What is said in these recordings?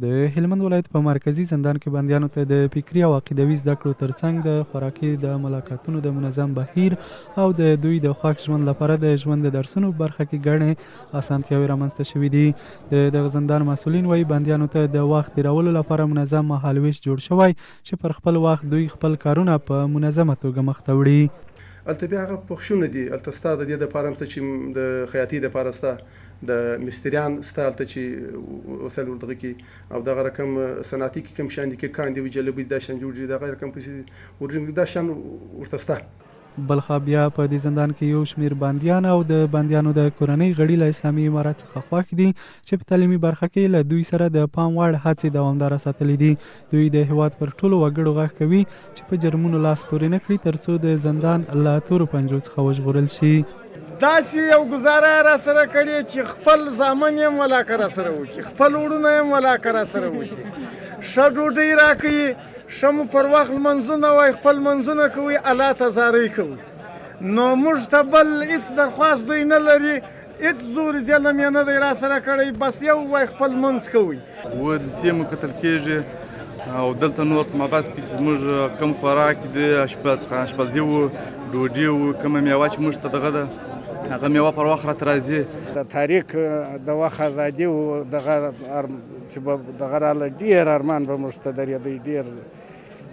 د هلمند ولایت په مرکزي زندان کې بندیانو ته د فکري او عقیدوي زده کړو ترڅنګ د خوراکي د ملاقاتونو د منظم بهیر او د دوی د خوښ ژوند لپاره د ژوند د درسونو برخه کې ګڼې اسانتیاوې رامنځته شوي دي. د دغه زندان مسؤلین وایي بندیانو ته د وخت تېرولو لپاره منظم مهالویش جوړ شوی چې پر خپل وخت دوی خپل کارونه په منظمه توګه مخته وړي. البته بیا هغه پخښونه دي، البته ستا د دې دپاره هم چې د خیاطۍ دپاره ستا د مستریان ستا هلته چې وسایل وردغه کړي او دغه رقم صنعتي کې کوم شیان دي کې کاندې وي جلبۍ دا شیان جوړ دي دغه رقم پیسې ورجوړ دا شیان ورته سته. بلخا بیا په دې زندان کې یو شمیر بندیان او د بندیانو د کورنۍ غړي له اسلامي امارت څخه خوښ دي چې په تعلیمي برخه کې له دوی سره د پام وړ هڅې دوامداره ساتلې دي. دوی د هیواد پر ټولو وګړو غږ کوي چې په جرمونو لاس پورې نه کړي ترڅو د زندان له تورو پنجو څخه وژغورل شي. داسې یو ګزاره را سره کړې چې خپل زامن یې ملاقه را سره وکړي، خپل وروڼه یې ملاقه را سره وکړي، ښه ډوډۍ راکوي، ښه مو پر وخت لمنځونه وایي، خپل منځونه کوي، الله ته زارۍ کوي. نو موږ ته بل هېڅ درخواست دوی نه لري، هېڅ زور ظلم یې نه دی را سره کړی، بس یو وایي خپل منځ کوي. ودسې مو کتل کېږي او دلته نور په مابس کې چې موږ کوم خوراک دی اشپزي وو، ډوډۍ وو، کومه میوه چې موږ ته دغه ده هغه میوه پر وخت راته راځي. د تاریخ د وخت ازادي و دغه چې به دغه راله ډېر ارمان به موږ ته درېدی، ډېر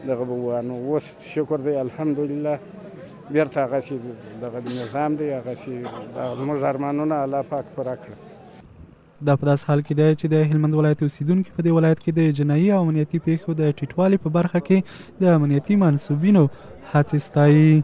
دغه به وو. نو اوس شکر دی الحمدلله بېرته هغسې دغه نظام دی، هغسې زموږ ارمانونه الله پاک پوره کړه. دا په داس حال کې دی چې د هلمند ولایت اوسیدونکي په دې ولایت کې د جنایي او امنیتي پیښو د ټیټوالي په برخه کې د امنیتي منصوبینو هڅې ستایي.